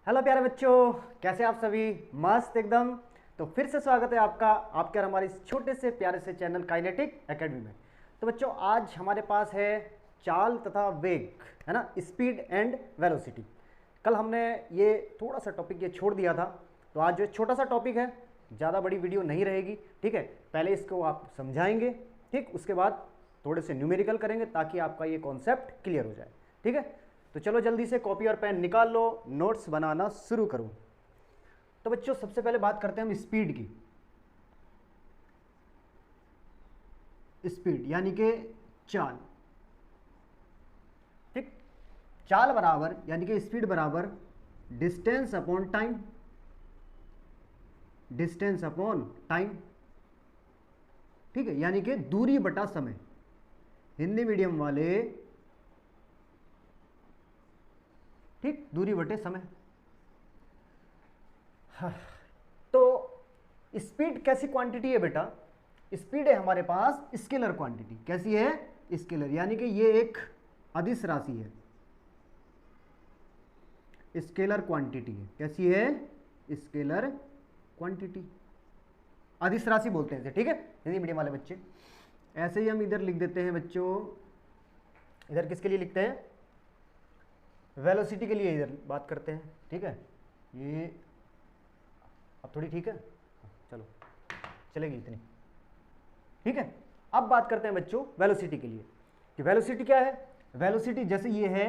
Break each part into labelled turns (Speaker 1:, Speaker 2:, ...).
Speaker 1: Hello प्यारे बच्चों, कैसे आप सभी? मस्त एकदम। तो फिर से स्वागत है आपका आपके और हमारे इस छोटे से प्यारे से चैनल काइनेटिक एकेडमी में। तो बच्चों, आज हमारे पास है चाल तथा वेग, है ना, स्पीड एंड वेलोसिटी। कल हमने ये थोड़ा सा टॉपिक ये छोड़ दिया था, तो आज जो छोटा सा टॉपिक है, ज़्यादा बड़ी वीडियो नहीं रहेगी, ठीक है। पहले इसको आप समझाएंगे, ठीक, उसके बाद थोड़े से न्यूमेरिकल करेंगे ताकि आपका ये कॉन्सेप्ट क्लियर हो जाए, ठीक है। तो चलो जल्दी से कॉपी और पेन निकाल लो, नोट्स बनाना शुरू करो। तो बच्चों, सबसे पहले बात करते हैं हम स्पीड की। स्पीड यानी कि चाल, ठीक। चाल बराबर यानी कि स्पीड बराबर distance upon time, distance upon time, ठीक है, यानी कि दूरी बटा समय। हिंदी मीडियम वाले, ठीक, दूरी बटे समय। हाँ, तो स्पीड कैसी क्वांटिटी है बेटा? स्पीड है हमारे पास स्केलर क्वांटिटी। कैसी है? स्केलर, यानी कि ये एक अदिश राशि है, स्केलर क्वांटिटी है। कैसी है? स्केलर क्वांटिटी, अदिश राशि बोलते हैं इसे, ठीक है, हिंदी मीडियम वाले बच्चे। ऐसे ही हम इधर लिख देते हैं बच्चों, इधर किसके लिए लिखते हैं? वेलोसिटी के लिए इधर बात करते हैं, ठीक है। ये अब थोड़ी ठीक है, चलो चलेगी इतनी, ठीक है। अब बात करते हैं बच्चों वेलोसिटी के लिए कि वेलोसिटी क्या है। वेलोसिटी जैसे ये है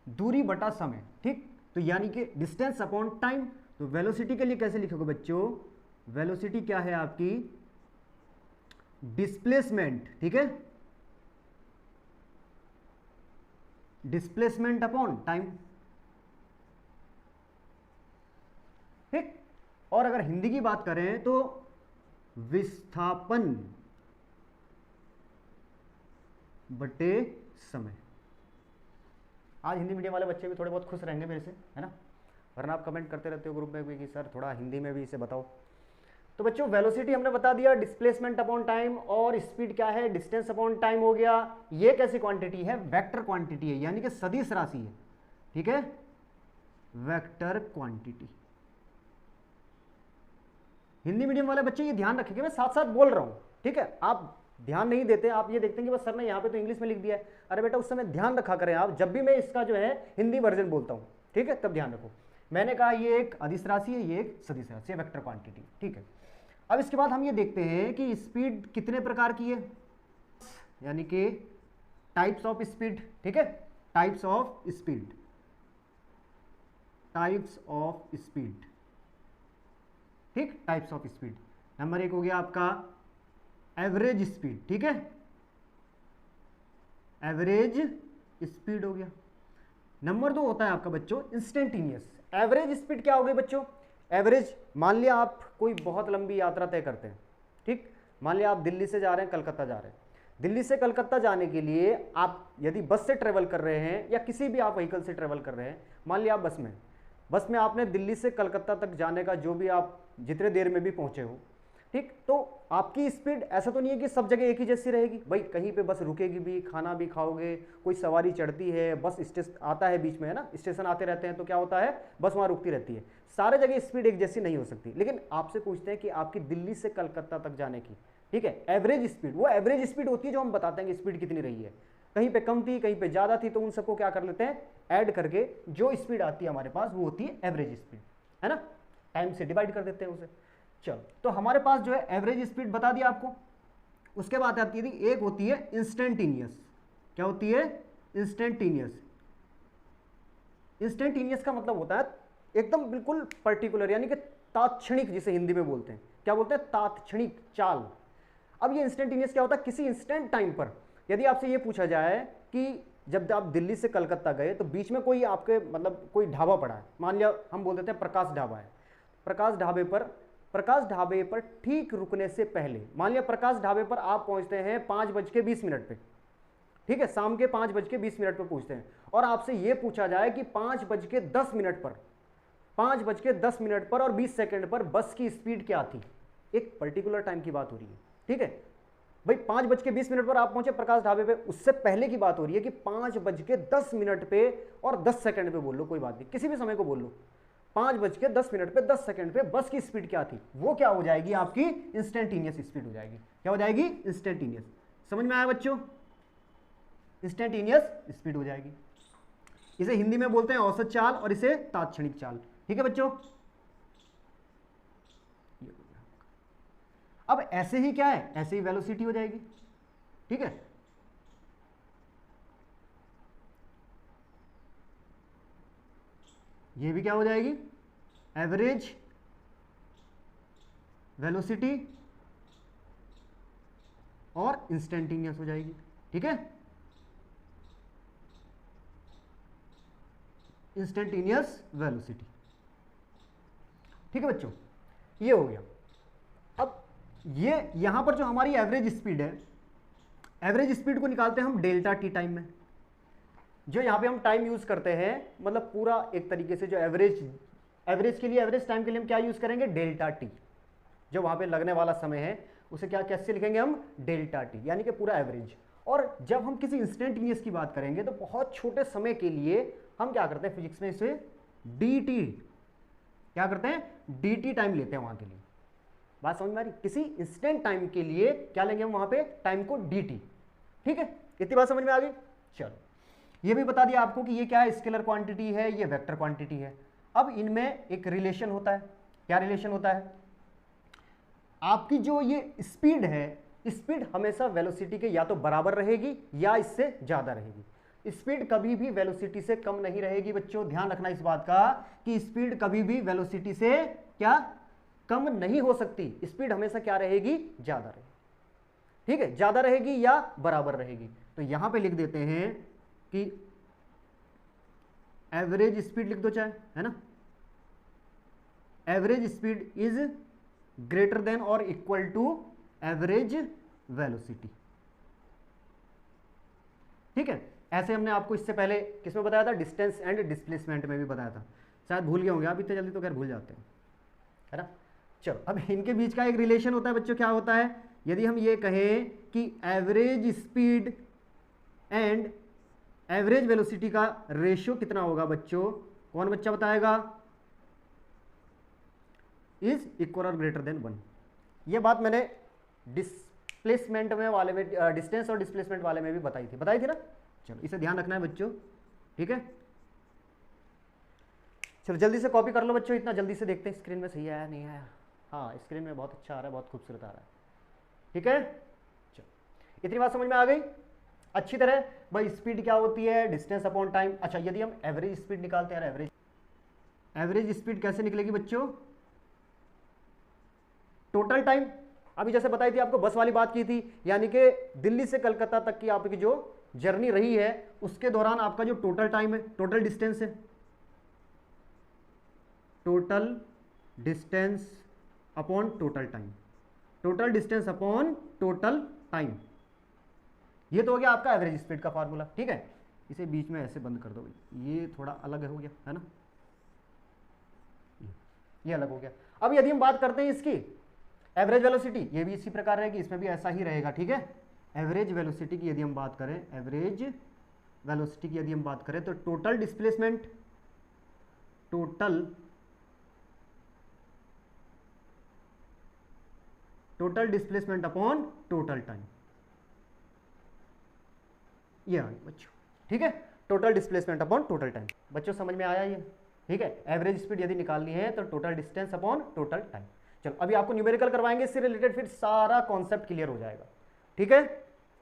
Speaker 1: दूरी बटा समय, ठीक, तो यानी कि डिस्टेंस अपॉन टाइम। तो वेलोसिटी के लिए कैसे लिखोगे बच्चों? वेलोसिटी क्या है आपकी? डिस्प्लेसमेंट, ठीक है, डिस्प्लेसमेंट अपॉन टाइम, ठीक। और अगर हिंदी की बात करें तो विस्थापन बटे समय। आज हिंदी मीडियम वाले बच्चे भी थोड़े बहुत खुश रहेंगे मेरे से, है ना, वरना आप कमेंट करते रहते हो ग्रुप में भी कि सर थोड़ा हिंदी में भी इसे बताओ। तो बच्चों, वेलोसिटी हमने बता दिया, डिस्प्लेसमेंट अपॉन टाइम, और स्पीड क्या है? डिस्टेंस अपॉन टाइम हो गया। ये कैसी क्वांटिटी है? वेक्टर क्वांटिटी है, यानी कि सदिश राशि है, ठीक है, वेक्टर क्वांटिटी। हिंदी मीडियम वाले बच्चे ये ध्यान रखेंगे, मैं साथ साथ बोल रहा हूं, ठीक है। आप ध्यान नहीं देते, आप ये देखते हैं कि बस सर ने यहाँ पे तो इंग्लिश में लिख दिया है। अरे बेटा, उस समय ध्यान रखा करें आप, जब भी मैं इसका जो है हिंदी वर्जन बोलता हूं, ठीक है, तब ध्यान रखो। मैंने कहा ये एक अदिश राशि है, ये एक सदिश राशि है, वेक्टर क्वांटिटी, ठीक है। अब इसके बाद हम ये देखते हैं कि स्पीड कितने प्रकार की है, यानी कि टाइप्स ऑफ स्पीड, ठीक है, types of speed, types of speed, ठीक, टाइप्स ऑफ स्पीड। नंबर एक हो गया आपका एवरेज स्पीड, ठीक है, एवरेज स्पीड हो गया। नंबर दो होता है आपका बच्चों इंस्टेंटेनियस। एवरेज स्पीड क्या हो गई बच्चों? एवरेज, मान लिया आप कोई बहुत लंबी यात्रा तय करते हैं, ठीक, मान लिया आप दिल्ली से जा रहे हैं, कलकत्ता जा रहे हैं। दिल्ली से कलकत्ता जाने के लिए आप यदि बस से ट्रेवल कर रहे हैं या किसी भी आप व्हीकल से ट्रेवल कर रहे हैं, मान लिया आप बस में आपने दिल्ली से कलकत्ता तक जाने का जो भी आप जितने देर में भी पहुंचे हो, ठीक, तो आपकी स्पीड ऐसा तो नहीं है कि सब जगह एक ही जैसी रहेगी भाई। कहीं पे बस रुकेगी भी, खाना भी खाओगे, कोई सवारी चढ़ती है, बस स्टेशन आता है बीच में, है ना, स्टेशन आते रहते हैं, तो क्या होता है, बस वहां रुकती रहती है। सारे जगह स्पीड एक जैसी नहीं हो सकती। लेकिन आपसे पूछते हैं कि आपकी दिल्ली से कलकत्ता तक जाने की, ठीक है, एवरेज स्पीड, वो एवरेज स्पीड होती है जो हम बताते हैं कि स्पीड कितनी रही है। कहीं पे कम थी, कहीं पे ज्यादा थी, तो उन सबको क्या कर लेते हैं, ऐड करके जो स्पीड आती है हमारे पास वो होती है एवरेज स्पीड, है ना, टाइम से डिवाइड कर देते हैं उसे। चलो, तो हमारे पास जो है एवरेज स्पीड बता दिया आपको। उसके बाद आती है, एक होती है इंस्टेंटेनियस। क्या होती है? इंस्टेंटेनियस। इंस्टेंटेनियस का मतलब होता है एकदम बिल्कुल पर्टिकुलर, यानी कि तात्क्षणिक, जिसे हिंदी में बोलते हैं, क्या बोलते हैं, तात्क्षणिक चाल। अब ये इंस्टेंटेनियस क्या होता है? किसी इंस्टेंट टाइम पर यदि आपसे ये पूछा जाए कि जब आप दिल्ली से कलकत्ता गए तो बीच में कोई आपके मतलब कोई ढाबा पड़ा है, मान लिया हम बोल देते हैं प्रकाश ढाबा है। प्रकाश ढाबे पर ठीक रुकने से पहले, मान लिया प्रकाश ढाबे पर आप पहुंचते हैं 5:20 पे, ठीक है, शाम के 5:20 पे पहुंचते हैं, और आपसे यह पूछा जाए कि 5:10 पर और 20 सेकंड पर बस की स्पीड क्या थी। एक पर्टिकुलर टाइम की बात हो रही है, ठीक है भाई, 5:20 पर आप पहुंचे प्रकाश ढाबे पे, उससे पहले की बात हो रही है कि 5:10 पे और 10 सेकंड पे बोल लो, कोई बात नहीं, किसी भी समय को बोल लो, 5:10 पे 10 सेकंड पे बस की स्पीड क्या थी, वो क्या हो जाएगी आपकी इंस्टेंटेनियस स्पीड हो जाएगी। क्या हो जाएगी? इंस्टेंटेनियस। समझ में आया बच्चों? इंस्टेंटेनियस स्पीड हो जाएगी। इसे हिंदी में बोलते हैं औसत चाल और इसे तात्क्षणिक चाल। ठीक है बच्चों? अब ऐसे ही क्या है, ऐसे ही वेलोसिटी हो जाएगी। ठीक है, ये भी क्या हो जाएगी, एवरेज वेलोसिटी और इंस्टेंटेनियस हो जाएगी। ठीक है, इंस्टेंटेनियस वेलोसिटी। ठीक है बच्चों, ये हो गया। अब ये यहां पर जो हमारी एवरेज स्पीड है, एवरेज स्पीड को निकालते हैं हम डेल्टा टी टाइम में। जो यहां पे हम टाइम यूज करते हैं, मतलब पूरा एक तरीके से जो एवरेज के लिए, एवरेज टाइम के लिए हम क्या यूज करेंगे, डेल्टा टी। जो वहां पे लगने वाला समय है उसे क्या कैसे लिखेंगे हम, डेल्टा टी, यानी कि पूरा एवरेज। और जब हम किसी इंस्टेंटेनियस की बात करेंगे तो बहुत छोटे समय के लिए हम क्या करते हैं फिजिक्स में, इसे डी टी, क्या करते हैं, डी टी टाइम लेते हैं वहां के लिए। बात समझ में आ रही? किसी इंस्टेंट टाइम के लिए क्या लेंगे हम वहां पे, टाइम को डी टी। ठीक है, इतनी बात समझ में आ गई। चलो, ये भी बता दिया आपको कि ये क्या है, स्केलर क्वांटिटी है, ये वेक्टर क्वांटिटी है। अब इनमें एक रिलेशन होता है। क्या रिलेशन होता है? आपकी जो ये स्पीड है, स्पीड हमेशा वेलोसिटी के या तो बराबर रहेगी या इससे ज्यादा रहेगी। स्पीड कभी भी वेलोसिटी से कम नहीं रहेगी बच्चों, ध्यान रखना इस बात का कि स्पीड कभी भी वेलोसिटी से क्या कम नहीं हो सकती। स्पीड हमेशा क्या रहेगी, ज्यादा रहेगी। ठीक है, ज्यादा रहेगी या बराबर रहेगी। तो यहां पे लिख देते हैं कि एवरेज स्पीड लिख दो चाहे, है ना, average speed is greater than और इक्वल टू एवरेज वेलोसिटी। ठीक है, ऐसे हमने आपको इससे पहले किसमें बताया था, डिस्टेंस एंड डिस्प्लेसमेंट में भी बताया था। शायद भूल गए होंगे आप, इतने जल्दी तो खैर भूल जाते हैं, है ना। चलो, अब इनके बीच का एक रिलेशन होता है बच्चों। क्या होता है, यदि हम ये कहें कि average speed and average velocity का रेशियो कितना होगा बच्चों, कौन बच्चा बताएगा, इज इक्वल और ग्रेटर देन 1। ये बात मैंने डिस्प्लेसमेंट में वाले में, डिस्टेंस और डिस्प्लेसमेंट वाले में भी बताई थी ना। चलो, इसे ध्यान रखना है बच्चों। ठीक है, चलो जल्दी से कॉपी कर लो बच्चों। इतना जल्दी से देखते हैं स्क्रीन में सही आया नहीं आया। हाँ, स्क्रीन में बहुत अच्छा आ रहा है, बहुत खूबसूरत आ रहा है। ठीक है, चलो इतनी बात समझ में आ गई अच्छी तरह। भाई स्पीड क्या होती है, डिस्टेंस अपॉन टाइम। अच्छा, यदि हम एवरेज स्पीड निकालते हैं, एवरेज स्पीड कैसे निकलेगी बच्चों, टोटल टाइम। अभी जैसे बताई थी आपको, बस वाली बात की थी, यानी कि दिल्ली से कलकत्ता तक की आपकी जो जर्नी रही है उसके दौरान आपका जो टोटल टाइम है, टोटल डिस्टेंस है, total distance upon total time, total distance upon total time. ये तो हो गया आपका एवरेज स्पीड का फार्मूला। ठीक है, इसे बीच में ऐसे बंद कर दो भाई, ये थोड़ा अलग हो गया, है ना, ये अलग हो गया। अब यदि हम बात करते हैं इसकी एवरेज वेलोसिटी, ये भी इसी प्रकार रहेगी, इसमें भी ऐसा ही रहेगा। ठीक है, एवरेज वेलोसिटी की यदि हम बात करें, एवरेज वेलोसिटी की यदि हम बात करें तो total displacement, total displacement upon total time, ये आ गई बच्चों। ठीक है, total displacement upon total time. बच्चों समझ में आया ये? ठीक है, एवरेज स्पीड यदि निकालनी है तो total distance upon total time. चलो, अभी आपको न्यूमेरिकल करवाएंगे, इससे रिलेटेड फिर सारा कॉन्सेप्ट क्लियर हो जाएगा। ठीक है,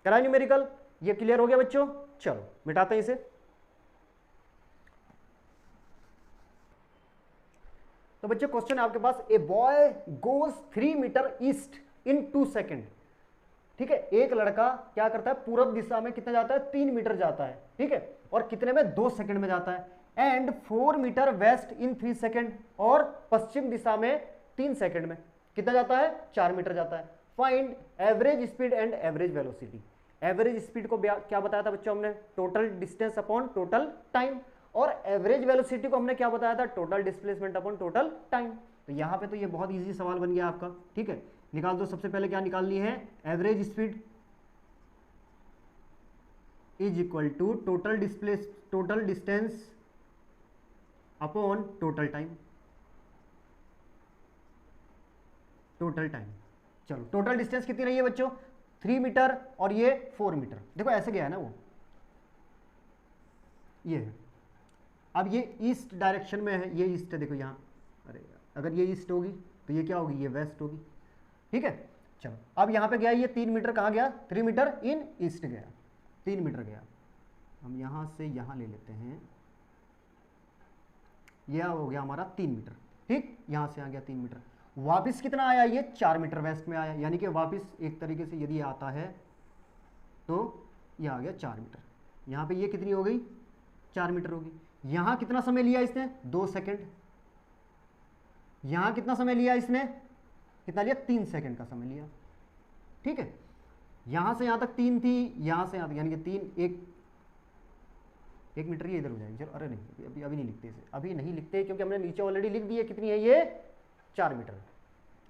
Speaker 1: कराए न्यूमेरिकल, ये क्लियर हो गया बच्चों। चलो मिटाते हैं इसे। तो बच्चों क्वेश्चन है आपके पास, a boy goes 3 metre east in 2 second. ठीक है, एक लड़का क्या करता है, पूरब दिशा में कितना जाता है, 3 मीटर जाता है। ठीक है, और कितने में, 2 सेकंड में जाता है। And 4 metre west in 3 second, और पश्चिम दिशा में 3 सेकंड में कितना जाता है, 4 मीटर जाता है। Find average speed and average velocity. Average speed को क्या बताया था बच्चों हमने, total distance upon total time, और एवरेज वेलोसिटी को हमने क्या बताया था, total displacement upon total time. तो यहां पे तो ये बहुत इजी सवाल बन गया आपका। ठीक है, निकाल दो। सबसे पहले क्या निकालनी है, average speed is equal to total distance upon total time. Total time. चलो टोटल डिस्टेंस कितनी रही है बच्चों? 3 मीटर और ये 4 मीटर। देखो ऐसे गया है ना वो, ये है। अब ये ईस्ट डायरेक्शन में है, ये ईस्ट है, देखो यहाँ, अरे अगर ये ईस्ट होगी तो ये क्या होगी? ये वेस्ट होगी, ठीक है। चलो अब यहाँ पे गया ये 3 मीटर, कहाँ गया? 3 मीटर इन ईस्ट गया, 3 मीटर गया। हम यहाँ से यहाँ ले लेते हैं, यह हो गया हमारा 3 मीटर, ठीक। यहाँ से आ गया 3 मीटर, वापस कितना आया? ये 4 मीटर वेस्ट में आया, यानी कि वापस एक तरीके से यदि आता है तो ये आ गया 4 मीटर। यहाँ पे ये कितनी हो गई? 4 मीटर होगी। यहाँ कितना समय लिया इसने? 2 सेकंड। यहाँ कितना समय लिया इसने? कितना लिया? 3 सेकंड का समय लिया, ठीक है। यहाँ से यहाँ तक 3 थी, यहाँ से यहाँ तक यानी कि 3, 1 मीटर ये इधर हो जाएगी। चलो अरे नहीं, अभी नहीं लिखते इसे, अभी नहीं लिखते क्योंकि हमने नीचे ऑलरेडी लिख दी है। कितनी है ये? 4 मीटर।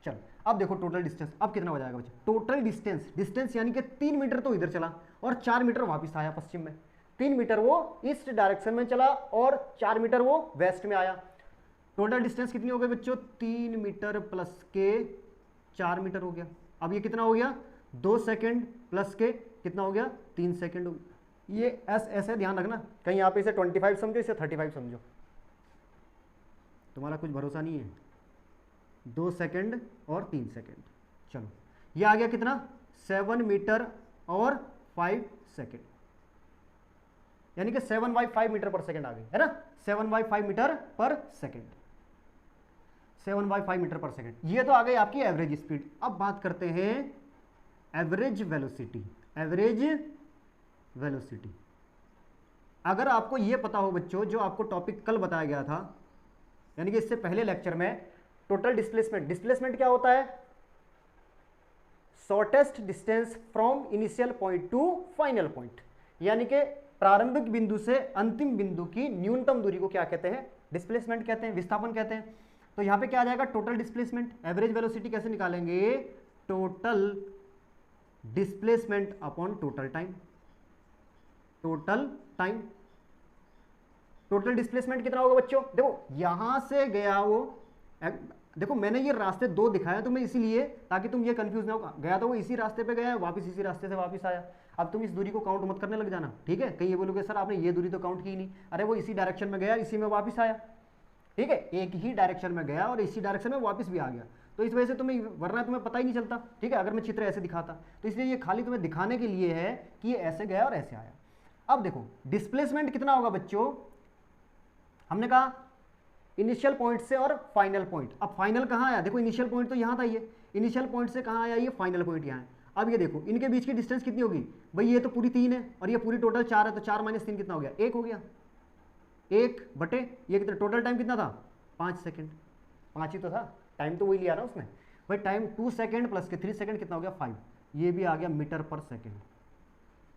Speaker 1: चलो अब देखो टोटल डिस्टेंस अब कितना हो जाएगा बच्चे? टोटल डिस्टेंस यानी कि 3 मीटर तो इधर चला और 4 मीटर वापस आया पश्चिम में। 3 मीटर वो ईस्ट डायरेक्शन में चला और 4 मीटर वो वेस्ट में आया। टोटल डिस्टेंस कितनी हो गई बच्चों? 3 मीटर प्लस के 4 मीटर हो गया। अब ये कितना हो गया? 2 सेकंड प्लस के कितना हो गया? 3 सेकंड हो गया। ये ऐसे ध्यान रखना, कहीं यहाँ पे इसे 25 समझो, इसे 35 समझो, तुम्हारा कुछ भरोसा नहीं है। 2 सेकंड और 3 सेकंड। चलो ये आ गया कितना? 7 मीटर और 5 सेकंड, यानी कि 7/5 मीटर पर सेकंड आ गई, है ना? 7/5 मीटर पर सेकंड, 7/5 मीटर पर सेकंड। ये तो आ गई आपकी एवरेज स्पीड। अब बात करते हैं एवरेज वेलोसिटी। एवरेज वेलोसिटी, अगर आपको ये पता हो बच्चों, जो आपको टॉपिक कल बताया गया था, यानी कि इससे पहले लेक्चर में, टोटल डिस्प्लेसमेंट क्या होता है? Shortest distance from initial point two final point, यानी कि प्रारंभिक बिंदु से अंतिम बिंदु की न्यूनतम दूरी को क्या कहते हैं? डिस्प्लेसमेंट कहते हैं, विस्थापन कहते हैं। तो यहां पे क्या आ जाएगा? Total displacement. एवरेज वेलोसिटी कैसे निकालेंगे? Total displacement upon total time. Total displacement कितना होगा बच्चों? देखो यहां से गया वो, देखो मैंने ये रास्ते 2 दिखाया तुम्हें इसीलिए ताकि तुम ये कंफ्यूज ना हो। गया तो वो इसी रास्ते पे गया, वापस इसी रास्ते से वापस आया। अब तुम इस दूरी को काउंट मत करने लग जाना, ठीक है? कहीं ये बोलोगे सर आपने ये दूरी तो काउंट की नहीं। अरे वो इसी डायरेक्शन में गया, इसी में वापस आया, ठीक है? एक ही डायरेक्शन में गया और इसी डायरेक्शन में वापस भी आ गया। तो इस वजह से तुम्हें, वरना तुम्हें पता ही नहीं चलता, ठीक है, अगर मैं चित्र ऐसे दिखाता। तो इसलिए ये खाली तुम्हें दिखाने के लिए है कि ये ऐसे गया और ऐसे आया। अब देखो डिस्प्लेसमेंट कितना होगा बच्चों? हमने कहा इनिशियल पॉइंट से और फाइनल पॉइंट। अब फाइनल कहाँ आया? देखो इनिशियल पॉइंट तो यहाँ था, ये इनिशियल पॉइंट से कहाँ आया? ये फाइनल पॉइंट यहाँ है। अब ये देखो इनके बीच की डिस्टेंस कितनी होगी भाई? ये तो पूरी 3 है और ये पूरी टोटल 4 है, तो 4 - 3 कितना हो गया? 1 हो गया। 1 बटे ये कितना? टोटल टाइम कितना था? 5 सेकंड। 5 ही तो था, टाइम तो वही लिया ना उसने भाई। टाइम 2 सेकंड प्लस के 3 सेकंड कितना हो गया? 5। ये भी आ गया मीटर पर सेकंड।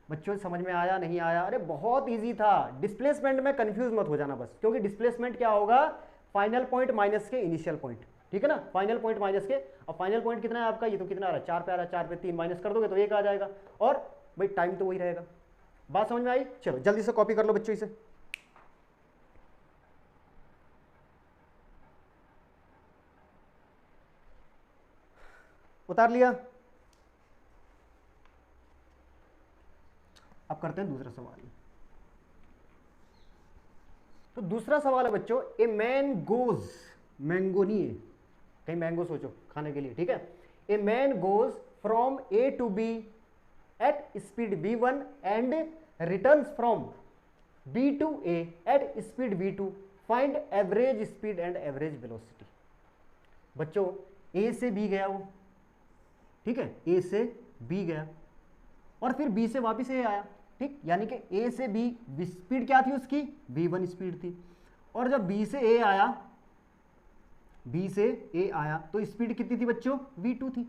Speaker 1: बच्चों समझ में आया नहीं आया? अरे बहुत इजी था। डिस्प्लेसमेंट में कंफ्यूज मत हो जाना बस, क्योंकि डिस्प्लेसमेंट क्या होगा? फाइनल पॉइंट माइनस के इनिशियल पॉइंट, ठीक है ना? फाइनल पॉइंट माइनस के, और फाइनल पॉइंट कितना है आपका? ये तो कितना आ रहा है? 4 पे आ रहा है। 4 पे 3 माइनस कर दोगे तो 1 आ जाएगा, और भाई टाइम तो वही रहेगा। बात समझ में आई? चलो जल्दी से कॉपी कर लो बच्चों इसे। उतार लिया? अब करते हैं दूसरा सवाल। तो दूसरा सवाल है बच्चों, ए मैन गोज, मैंगो नहीं है, कहीं मैंगो सोचो खाने के लिए, ठीक है? A man goes from A to B at speed v1 and returns from b to a at speed v2, find average speed and average velocity. बच्चों a से b गया वो, ठीक है? a से b गया और फिर b से वापस a आया, ठीक? यानी कि a से b स्पीड क्या थी उसकी? v1 स्पीड थी। और जब b से a आया, b से a आया तो स्पीड कितनी थी बच्चों? v2 थी,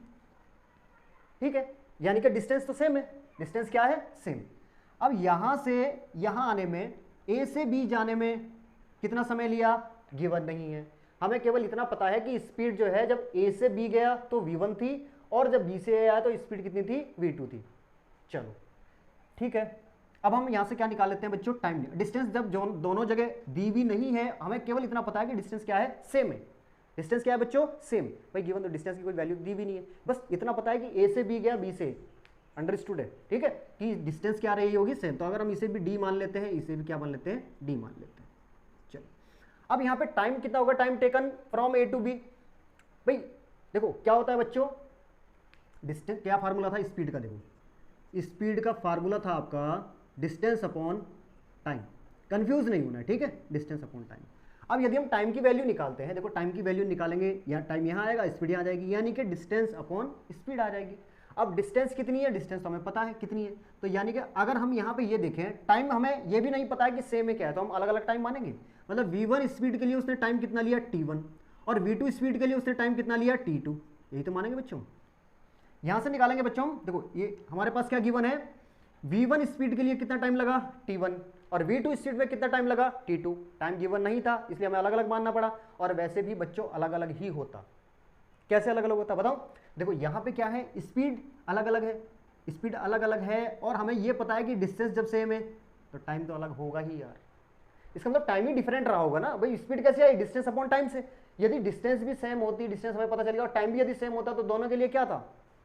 Speaker 1: ठीक है? यानी कि डिस्टेंस तो सेम है। डिस्टेंस क्या है? सेम। अब यहां से यहां आने में, a से b जाने में कितना समय लिया? गिवन नहीं है। हमें केवल इतना पता है कि स्पीड जो है जब a से b गया तो v1 थी, और जब b से a आया तो स्पीड कितनी थी? v2 थी। चलो ठीक है, अब हम यहां से क्या निकाल लेते हैं बच्चों? टाइम। डिस्टेंस जब दोनों जगह दी हुई नहीं है, हमें केवल इतना पता है कि डिस्टेंस क्या है? सेम है। डिस्टेंस क्या है बच्चों, सेम। भाई गिवन तो डिस्टेंस की कोई वैल्यू दी भी नहीं है, बस इतना पता है कि ए से बी गया बी से, अंडरस्टूड है, ठीक है, कि डिस्टेंस क्या रही होगी, सेम। तो अगर हम इसे भी डी मान लेते हैं, इसे भी क्या मान लेते हैं, डी मान लेते हैं। चलो अब यहाँ पे टाइम कितना होगा, time taken from A to B. भाई देखो क्या होता है बच्चों, डिस्टेंस क्या फार्मूला था स्पीड का, देखो स्पीड का फार्मूला था आपका डिस्टेंस अपॉन टाइम, कंफ्यूज नहीं होना है, ठीक है, डिस्टेंस अपॉन टाइम। अब यदि हम टाइम की वैल्यू निकालते हैं, देखो टाइम की वैल्यू निकालेंगे, यहाँ टाइम यहाँ आएगा, स्पीड यहाँ आ जाएगी, यानी कि डिस्टेंस अपॉन स्पीड आ जाएगी। अब डिस्टेंस कितनी है, डिस्टेंस तो हमें पता है कितनी है, तो यानी कि अगर हम यहाँ पे ये देखें, टाइम हमें ये भी नहीं पता है कि सेम है क्या है, तो हम अलग अलग टाइम मानेंगे। मतलब v1 स्पीड के लिए उसने टाइम कितना लिया t1, और v2 स्पीड के लिए उसने टाइम कितना लिया t2, यही तो मानेंगे बच्चों। यहाँ से निकालेंगे बच्चों, देखो ये हमारे पास क्या गिवन है, v1 स्पीड के लिए कितना टाइम लगा t1, और v2 स्पीड में कितना टाइम लगा t2। टाइम गिवन नहीं था इसलिए हमें अलग अलग मानना पड़ा, और वैसे भी बच्चों अलग अलग ही होता। कैसे अलग अलग होता बताओ, देखो यहाँ पे क्या है, स्पीड अलग अलग है, स्पीड अलग अलग है, और हमें ये पता है कि डिस्टेंस जब सेम है तो टाइम तो अलग होगा ही यार। इसका मतलब टाइम ही डिफरेंट रहा होगा ना भाई, स्पीड कैसे आई, डिस्टेंस अपॉन टाइम से। यदि डिस्टेंस भी सेम होती, डिस्टेंस हमें पता चलेगा, और टाइम भी यदि सेम होता, तो दोनों के लिए क्या था,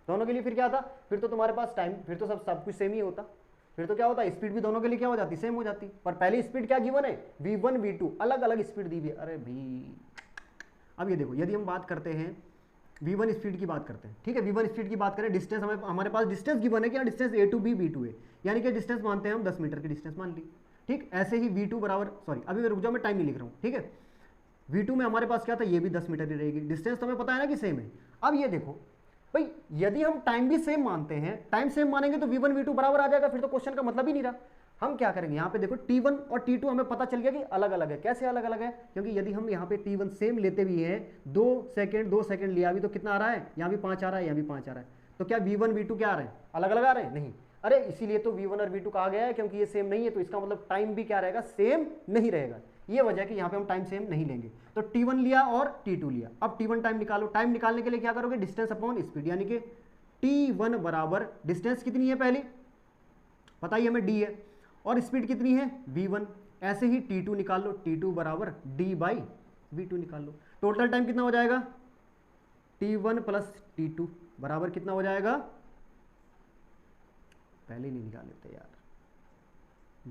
Speaker 1: दोनों के लिए फिर क्या था, फिर तो तुम्हारे पास टाइम, फिर तो सब कुछ सेम ही होता, फिर तो क्या होता, स्पीड भी दोनों के लिए क्या हो जाती, सेम हो जाती। पर पहली स्पीड क्या गिवन है, v1 v2 अलग अलग स्पीड दी हुई है। अरे भाई अब ये देखो, यदि हम बात करते हैं v1 स्पीड की बात करते हैं, ठीक है, v1 स्पीड की बात करें, डिस्टेंस हमारे पास डिस्टेंस गिवन है कि distance a to b b2 है, यानी कि डिस्टेंस मानते हैं हम 10 मीटर की डिस्टेंस मान ली, ठीक। ऐसे ही v2 बराबर, सॉरी अभी मैं रुक जाओ, मैं टाइम नहीं लिख रहा हूँ, ठीक है, v2 में हमारे पास क्या था, ये भी 10 मीटर ही रहेगी, डिस्टेंस तो हमें पता है ना कि सेम है। अब ये देखो भाई, यदि हम टाइम भी सेम मानते हैं, टाइम सेम मानेंगे तो v1 v2 बराबर आ जाएगा, फिर तो क्वेश्चन का मतलब ही नहीं रहा। हम क्या करेंगे, यहाँ पे देखो t1 और t2 हमें पता चल गया कि अलग अलग है। कैसे अलग अलग है, क्योंकि यदि हम यहाँ पे t1 सेम लेते भी हैं, 2 सेकंड लिया भी, तो कितना आ रहा है, यहाँ भी 5 आ रहा है, यहाँ भी 5 आ रहा है, तो क्या v1 v2 क्या आ रहे हैं, अलग अलग आ रहे हैं, नहीं। अरे इसीलिए तो v1 और v2 कहा गया है, क्योंकि ये सेम नहीं है, तो इसका मतलब टाइम भी क्या रहेगा, सेम नहीं रहेगा। ये वजह है कि यहाँ पे हम टाइम सेम नहीं लेंगे। तो t1 लिया और t2 लिया। अब t1 टाइम निकालो, टाइम निकालने के लिए क्या करोगे, डिस्टेंस अपॉन स्पीड, यानी कि t1 बराबर डिस्टेंस कितनी है पहले पता ही हमें d है, और स्पीड कितनी है v1। ऐसे ही t2 निकाल लो, t2 बराबर d बाई v2 निकाल लो। टोटल टाइम कितना हो जाएगा, t1 प्लस t2 बराबर कितना हो जाएगा, पहले नहीं निकाल लेते यार,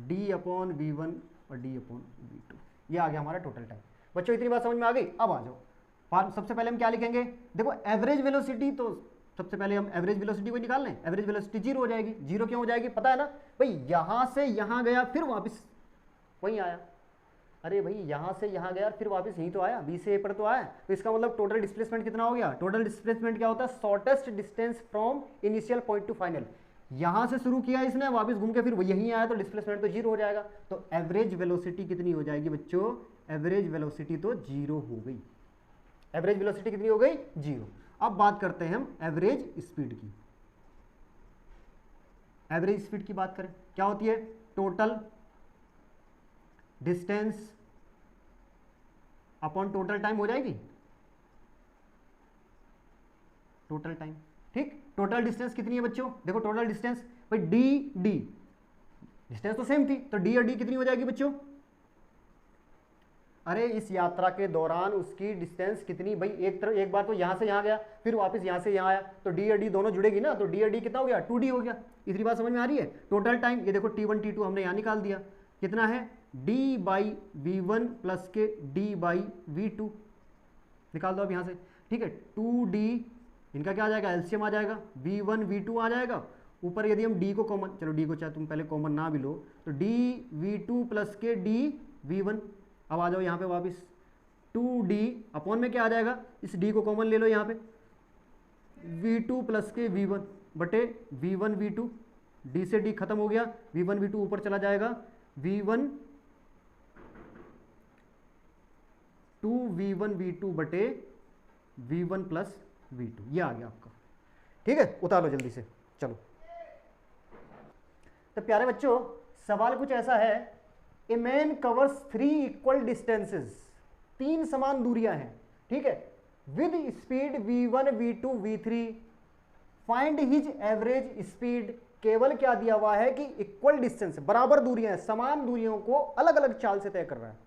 Speaker 1: d अपॉन v1 और d अपॉन v2, ये आ गया हमारा टोटल टाइम। बच्चों इतनी बात समझ में आ गई। अब आ जाओ, सबसे पहले हम क्या लिखेंगे, देखो एवरेज वेलोसिटी, तो सबसे पहले हम एवरेज वेलोसिटी को निकाल लें। एवरेज वेलोसिटी 0 हो जाएगी। 0 क्यों हो जाएगी, पता है ना भाई, यहां से यहां गया फिर वापस वहीं आया। अरे भाई यहां से यहां गया फिर वापस यहीं तो आया, बी से ए पर तो आया, तो इसका मतलब टोटल डिस्प्लेसमेंट कितना हो गया। टोटल डिस्प्लेसमेंट क्या होता है, shortest distance from initial point two final. यहां से शुरू किया इसने, वापस घूम के फिर यहीं आया, तो डिस्प्लेसमेंट तो 0 हो जाएगा। तो एवरेज वेलोसिटी कितनी हो जाएगी बच्चों, एवरेज वेलोसिटी तो 0 हो गई। एवरेज वेलोसिटी कितनी हो गई, 0। अब बात करते हैं हम एवरेज स्पीड की। एवरेज स्पीड की बात करें, क्या होती है, total distance upon total time हो जाएगी, टोटल टाइम, ठीक। टोटल डिस्टेंस कितनी है बच्चों, देखो टोटल डिस्टेंस भाई डी डिस्टेंस तो सेम थी, तो डी और डी कितनी हो जाएगी बच्चों। अरे इस यात्रा के दौरान उसकी डिस्टेंस कितनी, भाई एक बार तो यहां से यहां गया, फिर वापस यहां से यहां आया, तो डी और डी दोनों जुड़ेगी ना, तो डी और डी कितना हो गया, 2d हो गया। इतनी बात समझ में आ रही है। टोटल टाइम ये देखो t1 t2 हमने यहां निकाल दिया, कितना है d बाई v1 प्लस के d बाई v2 निकाल दो अब यहां से, ठीक है। 2d इनका क्या आ जाएगा, एलसीएम आ जाएगा, v1 v2 आ जाएगा। ऊपर यदि हम d को कॉमन, चलो d को चाहे तुम पहले कॉमन ना भी लो, तो d v2 प्लस के d v1। अब आ जाओ यहाँ पे वापस, 2d अपॉन में क्या आ जाएगा, इस d को कॉमन ले लो यहाँ पे, v2 प्लस के v1 बटे v1 v2, d से d खत्म हो गया, v1 v2 ऊपर चला जाएगा, v1 2v1 v2 बटे v1 प्लस v2, ये आ गया आपका, ठीक है। उतार लो जल्दी से, चलो। तो प्यारे बच्चों सवाल कुछ ऐसा है, a man covers 3 equal distances, 3 समान दूरियां हैं, ठीक है, with speed v1 v2 v3, find his average speed. केवल क्या दिया हुआ है कि इक्वल डिस्टेंस, बराबर दूरियां हैं, समान दूरियों को अलग अलग चाल से तय कर रहा है,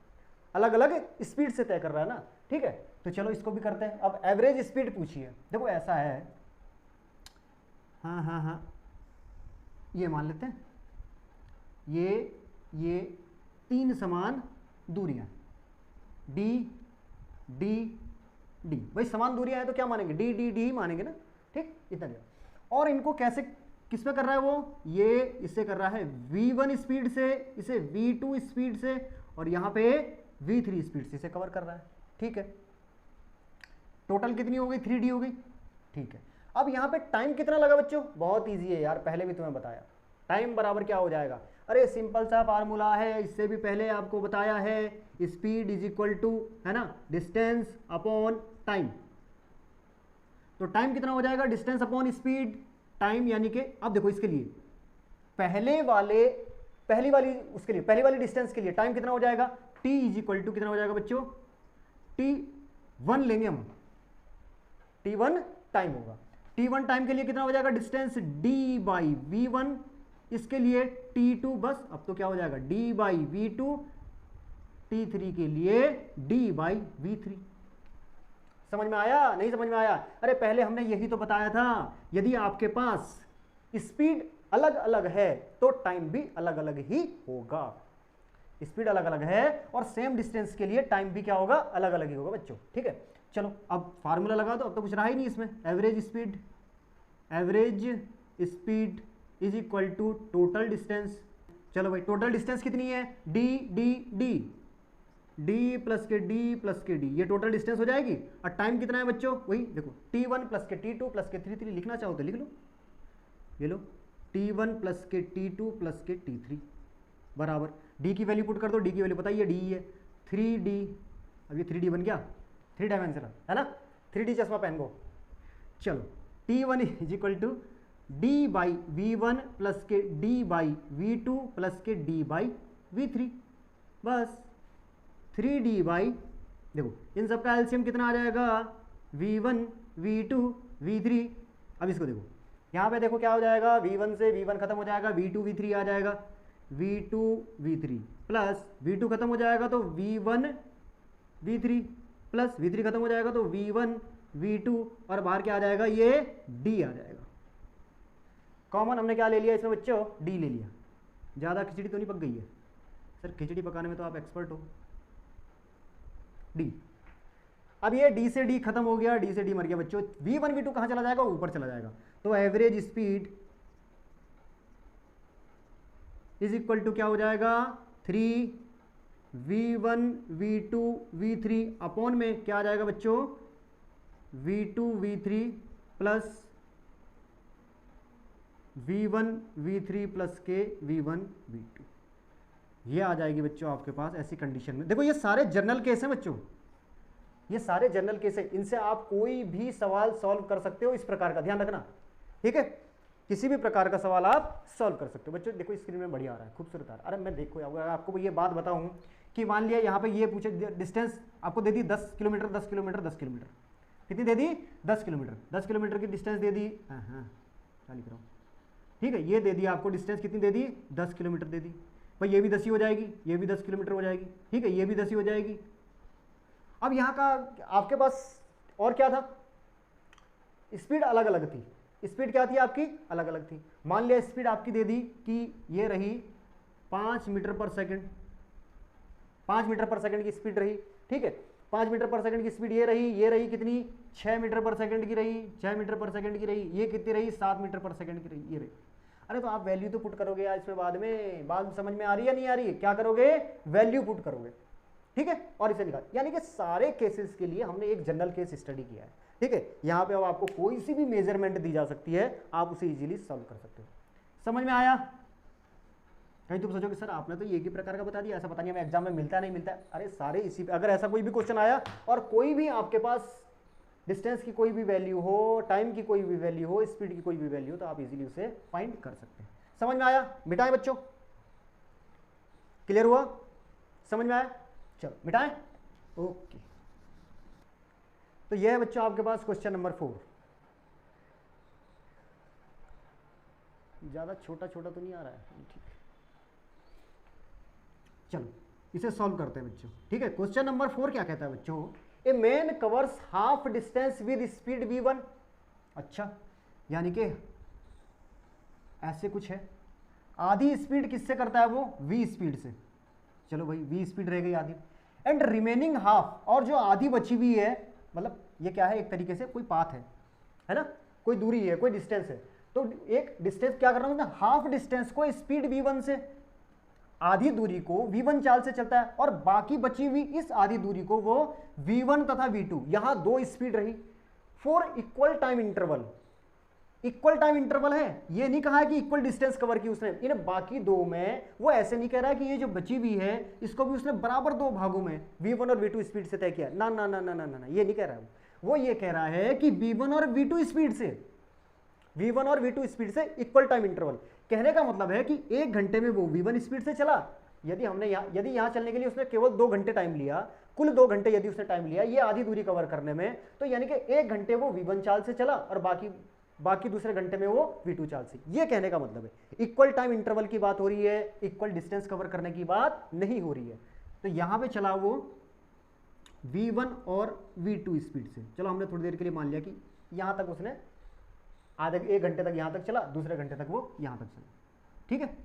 Speaker 1: अलग अलग स्पीड से तय कर रहा है ना, ठीक है। तो चलो इसको भी करते हैं। अब एवरेज स्पीड पूछिए। देखो ऐसा है, हाँ, ये मान लेते हैं, ये 3 समान दूरियां, डी डी डी, भाई समान दूरियां हैं तो क्या मानेंगे, डी डी डी ही मानेंगे ना, ठीक, इतना दिया। और इनको कैसे किस पे कर रहा है वो, ये इससे कर रहा है v1 स्पीड से, इसे v2 स्पीड से, और यहाँ पे v3 स्पीड से इसे कवर कर रहा है, ठीक है। टोटल कितनी हो गई, 3d हो गई, ठीक है। अब यहाँ पे टाइम कितना लगा बच्चों, बहुत ईजी है यार, पहले भी तुम्हें बताया। टाइम बराबर क्या हो जाएगा, अरे सिंपल सा फार्मूला है, इससे भी पहले आपको बताया है, स्पीड इज इक्वल टू, है ना, डिस्टेंस अपॉन टाइम। तो टाइम कितना हो जाएगा, डिस्टेंस अपॉन स्पीड, टाइम यानी कि, अब देखो इसके लिए पहली वाली डिस्टेंस के लिए टाइम कितना हो जाएगा, t इज इक्वल टू कितना हो जाएगा बच्चों, t1 लेंगे हम, t1 टाइम होगा। t1 टाइम के लिए कितना हो जाएगा डिस्टेंस, d बाई v1, इसके लिए t2, बस अब तो क्या हो जाएगा d बाई v2, t3 के लिए d बाई v3। समझ में आया, नहीं समझ में आया, अरे पहले हमने यही तो बताया था, यदि आपके पास स्पीड अलग अलग है तो टाइम भी अलग अलग ही होगा। स्पीड अलग अलग है और सेम डिस्टेंस के लिए टाइम भी क्या होगा, अलग अलग ही होगा बच्चों, ठीक है। चलो अब फार्मूला लगा दो, अब तो कुछ रहा ही नहीं इसमें। Average speed is equal to total distance. चलो भाई टोटल डिस्टेंस कितनी है, D D D, D plus के डी प्लस के डी, ये टोटल डिस्टेंस हो जाएगी। और टाइम कितना है बच्चों, वही देखो t1 प्लस के t2 प्लस के t3, लिखना चाहो तो लिख लो, ये लो t1 प्लस के t2 प्लस के t3 बराबर, d की वैल्यू पुट कर दो, d की वैल्यू बताइए, d है 3d, अब ये 3d बन गया, 3 डायमेंशनल है ना, 3d चश्मा पहन गो। चलो t1 is equal to d by v1 plus के d बाई v2 प्लस के d बाई v3, बस 3d बाई, देखो इन सबका एलसीएम कितना आ जाएगा, v1 v2 v3। अब इसको देखो, यहाँ पे देखो क्या हो जाएगा, v1 से v1 खत्म हो जाएगा, v2 v3 आ जाएगा, v2 v3 प्लस v2 खत्म हो जाएगा तो v1 v3 प्लस v3 खत्म हो जाएगा तो v1 v2, और बाहर क्या आ जाएगा, ये d आ जाएगा। कॉमन हमने क्या ले लिया इसमें बच्चों, d ले लिया। ज़्यादा खिचड़ी तो नहीं पक गई है सर, खिचड़ी पकाने में तो आप एक्सपर्ट हो। d, अब ये d से d खत्म हो गया, d से d मर गया बच्चों, v1 v2 कहाँ चला जाएगा, ऊपर चला जाएगा। तो average speed is equal to क्या हो जाएगा, 3 v1 v2 v3 अपॉन में क्या आ जाएगा बच्चों, v2 v3 plus v1 v3 plus के v1 v2, ये आ जाएगी बच्चों आपके पास ऐसी कंडीशन में। देखो ये सारे जनरल केस हैं बच्चों, ये सारे जनरल केस है, इनसे आप कोई भी सवाल सॉल्व कर सकते हो, इस प्रकार का ध्यान रखना, ठीक है। किसी भी प्रकार का सवाल आप सॉल्व कर सकते हो बच्चों। देखो स्क्रीन में बढ़िया आ रहा है, खूबसूरत आ रहा है। अरे मैं देखो अगर आपको ये बात बताऊं कि मान लिया यहाँ पे ये पूछे डिस्टेंस आपको दे दी 10 किलोमीटर 10 किलोमीटर 10 किलोमीटर, कितनी दे दी, 10 किलोमीटर, 10 किलोमीटर की डिस्टेंस दे दी, हाँ क्या लिख रहा हूँ, ठीक है। ये दे दी आपको डिस्टेंस कितनी दे दी, 10 किलोमीटर दे दी, भाई ये भी 10 ही हो जाएगी, ये भी 10 किलोमीटर हो जाएगी, ठीक है, ये भी 10 ही हो जाएगी। अब यहाँ का आपके पास और क्या था, स्पीड अलग अलग थी, स्पीड क्या थी आपकी, अलग अलग थी। मान लिया स्पीड आपकी दे दी कि ये रही 5 मीटर पर सेकंड, 5 मीटर पर सेकंड की स्पीड रही, ठीक है। 5 मीटर पर सेकंड की स्पीड ये रही कितनी, 6 मीटर पर सेकंड की रही, 6 मीटर पर सेकंड की रही, ये कितनी रही, 7 मीटर पर सेकंड की रही, ये रही। अरे तो आप वैल्यू तो पुट करोगे यार इसमें, बाद में बात समझ में आ रही है नहीं आ रही है, क्या करोगे, वैल्यू पुट करोगे, ठीक है, और इसे निकाल, यानी कि सारे केसेस के लिए हमने एक जनरल केस स्टडी किया है, ठीक है। यहाँ पे अब आपको कोई सी भी मेजरमेंट दी जा सकती है, आप उसे इजीली सॉल्व कर सकते हो। समझ में आया, कहीं तुम सोचोगे सर आपने तो एक ही प्रकार का बता दिया, ऐसा पता नहीं हमें एग्जाम में मिलता है नहीं मिलता है। अरे सारे इसी पे, अगर ऐसा कोई भी क्वेश्चन आया और कोई भी आपके पास डिस्टेंस की कोई भी वैल्यू हो, टाइम की कोई भी वैल्यू हो, स्पीड की कोई भी वैल्यू हो, तो आप इजीली उसे फाइंड कर सकते हैं। समझ में आया, मिटाएं बच्चों, क्लियर हुआ, समझ में आया, चलो मिटाएं, ओके। तो यह है बच्चों आपके पास क्वेश्चन नंबर 4। ज़्यादा छोटा छोटा तो नहीं आ रहा है, ठीक है। चलो इसे सॉल्व करते हैं बच्चों, ठीक है। क्वेश्चन नंबर 4 क्या कहता है बच्चों, ए man covers half distance with speed v1। अच्छा, यानी कि ऐसे कुछ है, आधी स्पीड किससे करता है वो, v स्पीड से। चलो भाई v स्पीड रह गई आधी, एंड रिमेनिंग हाफ, और जो आधी बची हुई है, मतलब ये क्या है, एक तरीके से कोई पाथ है ना, कोई दूरी है, कोई डिस्टेंस है। तो एक डिस्टेंस क्या कर रहा हूं, हाफ डिस्टेंस को स्पीड v1 से, आधी दूरी को v1 चाल से चलता है, और बाकी बची हुई इस आधी दूरी को वो v1 तथा v2, यहां दो स्पीड रही for equal time interval. Equal time interval है, ये नहीं कहा है कि इक्वल डिस्टेंस कवर की उसने, इन बाकी दो में वो ऐसे नहीं कह रहा है कि ये जो बची हुई है इसको भी उसने बराबर दो भागों में v1 और v2 स्पीड से तय किया, ना ना ना ना ना ना, ये नहीं कह रहा है वो ये कह रहा है कि v1 और v2 स्पीड से, v1 और v2 स्पीड से इक्वल टाइम इंटरवल। कहने का मतलब है कि 1 घंटे में वो v1 स्पीड से चला, यदि यहाँ चलने के लिए उसने केवल 2 घंटे टाइम लिया, कुल 2 घंटे यदि उसने टाइम लिया ये आधी दूरी कवर करने में, तो यानी कि 1 घंटे वो v1 चाल से चला और बाकी दूसरे घंटे में वो v2 चाल से। ये कहने का मतलब है इक्वल टाइम इंटरवल की बात हो रही है, इक्वल डिस्टेंस कवर करने की बात नहीं हो रही है। तो यहां पे चला वो v1 और v2 स्पीड से। चलो हमने थोड़ी देर के लिए मान लिया कि यहां तक उसने आधे 1 घंटे तक यहां तक चला, दूसरे घंटे तक वो यहां तक चला, ठीक है।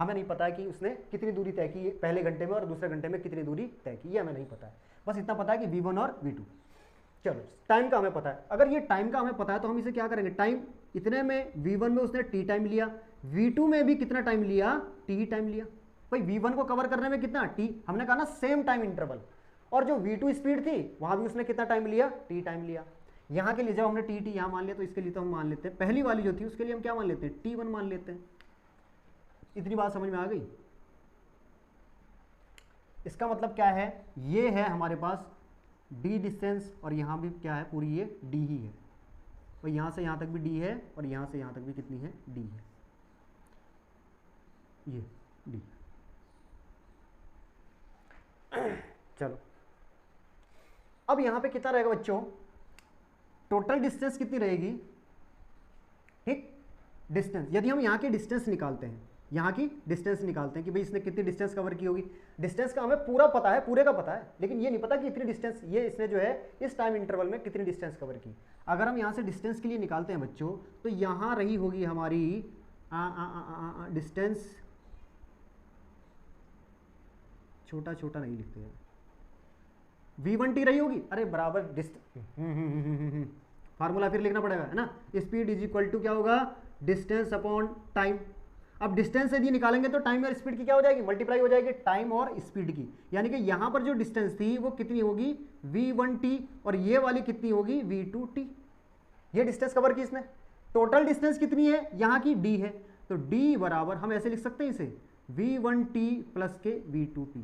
Speaker 1: हमें नहीं पता है कि उसने कितनी दूरी तय की पहले घंटे में और दूसरे घंटे में कितनी दूरी तय की, ये हमें नहीं पता है, बस इतना पता है कि v1 और v2। चलो टाइम का हमें पता है, अगर ये टाइम का हमें पता है तो हम इसे क्या करेंगे, टाइम इतने में v1 में उसने t टाइम लिया, v2 में भी कितना टाइम लिया, t टाइम लिया। भाई v1 को कवर करने में कितना t, हमने कहा ना सेम टाइम इंटरवल, और जो v2 स्पीड थी वहां भी उसने कितना टाइम लिया, t टाइम लिया। यहाँ के लिए जब हमने t यहाँ मान लिया तो इसके लिए तो हम मान लेते हैं पहली वाली जो थी उसके लिए हम क्या मान लेते हैं, t1 मान लेते हैं। इतनी बात समझ में आ गई। इसका मतलब क्या है, ये है हमारे पास d डिस्टेंस, और यहाँ भी क्या है, पूरी ये d ही है, और यहाँ से यहाँ तक भी d है, और यहाँ से यहाँ तक भी कितनी है, d है, ये d। चलो अब यहाँ पे कितना रहेगा बच्चों, टोटल डिस्टेंस कितनी रहेगी, ठीक। डिस्टेंस यदि हम यहाँ की डिस्टेंस निकालते हैं, यहाँ की डिस्टेंस निकालते हैं कि भाई इसने कितनी डिस्टेंस कवर की होगी, डिस्टेंस का हमें पूरा पता है, पूरे का पता है, लेकिन ये नहीं पता कि इतनी डिस्टेंस ये इसने जो है इस टाइम इंटरवल में कितनी डिस्टेंस कवर की। अगर हम यहाँ से डिस्टेंस के लिए निकालते हैं बच्चों, तो यहाँ रही होगी हमारी डिस्टेंस, छोटा छोटा नहीं लिखते हैं, v1t रही होगी, अरे बराबर फार्मूला फिर लिखना पड़ेगा, है ना। स्पीड इज इक्वल टू क्या होगा, डिस्टेंस अपॉन टाइम। अब डिस्टेंस यदि निकालेंगे तो टाइम और स्पीड की क्या हो जाएगी, मल्टीप्लाई हो जाएगी टाइम और स्पीड की, यानी कि यहां पर जो डिस्टेंस थी वो कितनी होगी, v1t, और ये वाली कितनी होगी, v2t। ये डिस्टेंस कवर की इसने। टोटल डिस्टेंस कितनी है, यहाँ की d है, तो d बराबर हम ऐसे लिख सकते हैं इसे, v1t प्लस के v2t,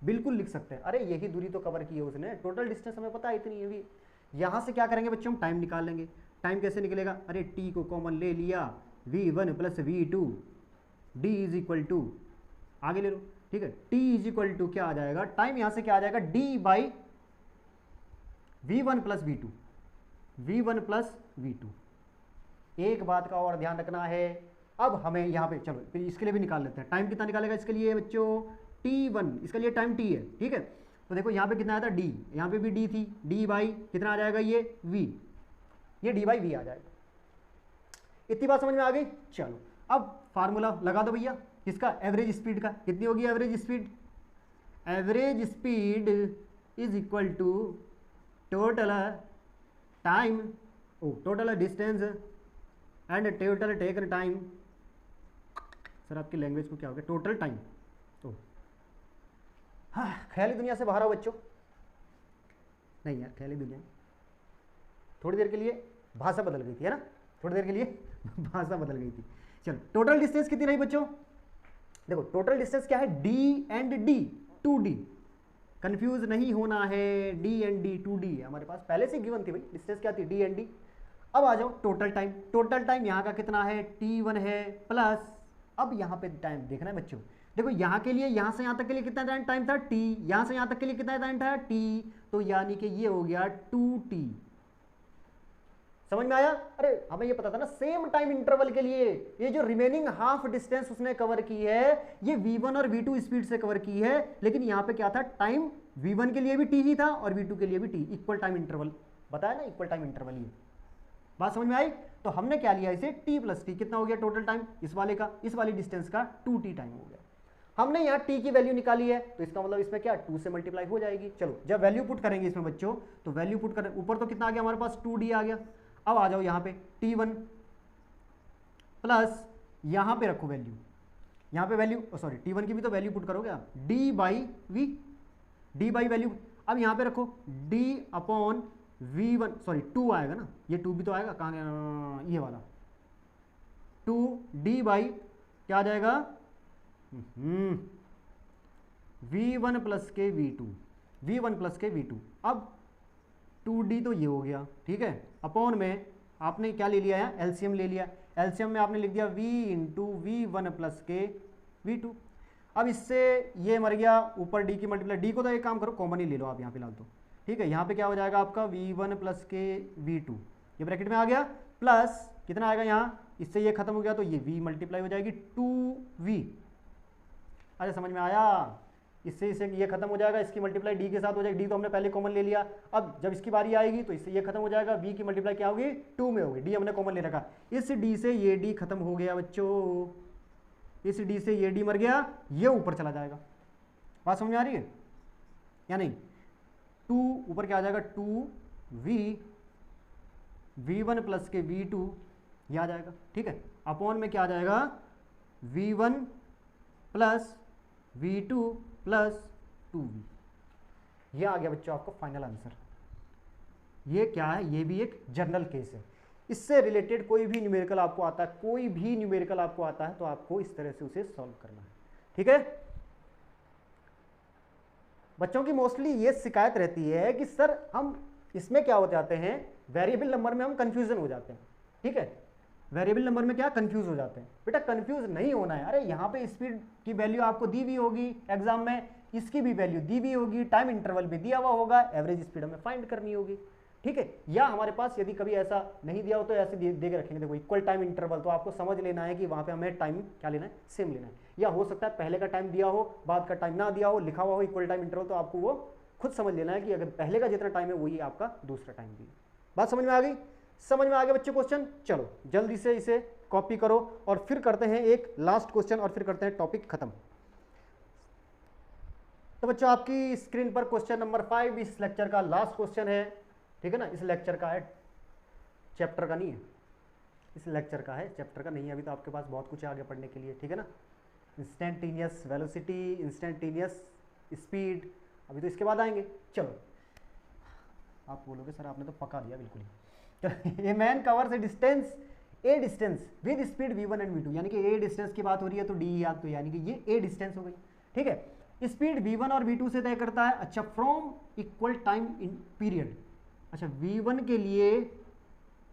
Speaker 1: बिल्कुल लिख सकते हैं। अरे यही दूरी तो कवर की है उसने, टोटल डिस्टेंस हमें पता है इतनी है। यहां से क्या करेंगे बच्चों, हम टाइम निकाल लेंगे। टाइम कैसे निकलेगा, अरे t को कॉमन ले लिया, v1 plus v2, d is equal to, आगे ले लो, ठीक है, t इज इक्वल टू क्या आ जाएगा, टाइम यहां से क्या आ जाएगा, d by v1 plus v2, v1 plus v2। एक बात का और ध्यान रखना है, अब हमें यहाँ पे चलो फिर इसके लिए भी निकाल लेते हैं। टाइम कितना निकालेगा इसके लिए बच्चों, t1, इसके लिए टाइम t है, ठीक है। तो देखो यहाँ पे कितना आया था d, यहाँ पे भी d थी, d बाई कितना आ जाएगा ये v, ये d बाई v आ जाएगा। इतनी बात समझ में आ गई। चलो अब फार्मूला लगा दो भैया, किसका, एवरेज स्पीड का। कितनी होगी average speed, average speed is equal to total time, total distance and total taken time. Sir आपकी लैंग्वेज को क्या हो गया, टोटल टाइम। तो हाँ, ख्याली दुनिया से बाहर आओ बच्चों, नहीं यार ख्याली दुनिया, थोड़ी देर के लिए भाषा बदल गई थी, है ना, थोड़ी देर के लिए भाषा बदल गई थी। चलो टोटल डिस्टेंस कितनी रही बच्चों, देखो टोटल डिस्टेंस क्या है, d and d, 2d, confuse नहीं होना है, d एंड d 2d है हमारे पास, पहले से गिवन थी भाई, डिस्टेंस क्या थी, d एंड d। अब आ जाओ टोटल टाइम, टोटल टाइम यहाँ का कितना है, t1 है, प्लस अब यहाँ पे टाइम देखना है बच्चों, देखो यहाँ के लिए, यहाँ से यहाँ तक के लिए कितना टाइम था, t, यहाँ से यहाँ तक के लिए कितना टाइम था, t, तो यानी कि ये हो गया 2t, समझ में आया? अरे हमें ये पता था ना सेम टाइम इंटरवल के लिए ये जो रिमेनिंग हाफ डिस्टेंस उसने कवर की है ये v1 और v2 स्पीड से कवर की है, लेकिन यहाँ पे क्या था, टाइम v1 के लिए भी t ही था और v2 के लिए भी t, इक्वल टाइम इंटरवल बताया ना, इक्वल टाइम इंटरवल। ये बात समझ में आई? तो हमने क्या लिया इसे t प्लस टी, कितना हो गया टोटल टाइम इस वाले का, इस वाली डिस्टेंस का 2t टाइम हो गया। हमने यहाँ t की वैल्यू निकाली है तो इसका मतलब इसमें क्या 2 से मल्टीप्लाई हो जाएगी। चलो जब वैल्यू पुट करेंगे इसमें बच्चों, तो वैल्यू पुट करें, ऊपर तो कितना आ गया हमारे पास 2d आ गया। अब आ जाओ यहाँ पे t1 प्लस यहाँ पे रखो वैल्यू, यहाँ पे वैल्यू सॉरी t1 की भी तो वैल्यू पुट करोगे आप, d by V, d by value. अब यहाँ पे रखो d अपॉन v1 सॉरी 2 आएगा ना, ये 2 भी तो आएगा, कहाँ गया ये वाला 2d बाई क्या आ जाएगा v1 प्लस के v2, v1 प्लस के v2। अब 2d तो ये हो गया, ठीक है, अपॉन में आपने क्या ले लिया है, एलसीएम ले लिया, एलसीएम में आपने लिख दिया v इंटू v1 प्लस के v2। अब इससे ये मर गया, ऊपर d की मल्टीप्लाई, d को तो एक काम करो कॉमन ही ले लो आप यहाँ फिलहाल तो, ठीक है। यहाँ पे क्या हो जाएगा आपका v1 प्लस के v2, ये ब्रैकेट में आ गया, प्लस कितना आएगा यहाँ, इससे ये खत्म हो गया तो ये v मल्टीप्लाई हो जाएगी 2v। अरे समझ में आया? इससे इससे ये खत्म हो जाएगा, इसकी मल्टीप्लाई डी के साथ हो जाएगी, डी तो हमने पहले कॉमन ले लिया। अब जब इसकी बारी आएगी तो इससे ये खत्म हो जाएगा, बी की मल्टीप्लाई क्या होगी 2 में होगी, डी हमने कॉमन ले रखा, इस डी से ये डी खत्म हो गया बच्चों, इस डी से ये डी मर गया, ये ऊपर चला जाएगा। बात समझ में आ रही है या नहीं? 2 ऊपर क्या आ जाएगा 2v, v1 प्लस के v2 ये आ जाएगा, ठीक है, अपॉन में क्या आ जाएगा v1 plus v2 plus 2v। ये आ गया बच्चों आपका फाइनल आंसर। ये क्या है, ये भी एक जनरल केस है, इससे रिलेटेड कोई भी न्यूमेरिकल आपको आता है, कोई भी न्यूमेरिकल आपको आता है तो आपको इस तरह से उसे सॉल्व करना है, ठीक है। बच्चों की मोस्टली ये शिकायत रहती है कि सर हम इसमें क्या हो जाते हैं, वेरिएबल नंबर में हम कंफ्यूजन हो जाते हैं, ठीक है, वेरिएबल नंबर में क्या कंफ्यूज हो जाते हैं। बेटा कंफ्यूज नहीं होना है, अरे यहाँ पे स्पीड की वैल्यू आपको दी हुई होगी एग्जाम में, इसकी भी वैल्यू दी हुई होगी, टाइम इंटरवल भी दिया हुआ होगा, एवरेज स्पीड हमें फाइंड करनी होगी, ठीक है। या हमारे पास यदि कभी ऐसा नहीं दिया हो तो ऐसे दे के रखेंगे, देखो इक्वल टाइम इंटरवल, तो आपको समझ लेना है कि वहाँ पे हमें टाइम क्या लेना है, सेम लेना है। या हो सकता है पहले का टाइम दिया हो, बाद का टाइम ना दिया हो, लिखा हुआ हो इक्वल टाइम इंटरवल, तो आपको वो खुद समझ लेना है कि अगर पहले का जितना टाइम है वही आपका दूसरा टाइम भी। बात समझ में आ गई? समझ में आ गया बच्चों क्वेश्चन? चलो जल्दी से इसे कॉपी करो और फिर करते हैं एक लास्ट क्वेश्चन और फिर करते हैं टॉपिक खत्म। तो बच्चों आपकी स्क्रीन पर क्वेश्चन नंबर 5 इस लेक्चर का लास्ट क्वेश्चन है, ठीक है ना, इस लेक्चर का है, चैप्टर का नहीं है, इस लेक्चर का है, चैप्टर का नहीं है। अभी तो आपके पास बहुत कुछ है आगे पढ़ने के लिए, ठीक है ना, इंस्टेंटेनियस वेलोसिटी, इंस्टेंटेनियस स्पीड, अभी तो इसके बाद आएंगे। चलो आप बोलोगे सर आपने तो पका दिया बिल्कुल ही। A man covers a distance with speed v1 and v2, यानी कि ए डिस्टेंस की बात हो रही है तो डी याद, तो यानी कि ये ए डिस्टेंस हो गई, ठीक है। स्पीड v1 और v2 से तय करता है, अच्छा, from equal time in period, अच्छा v1 के लिए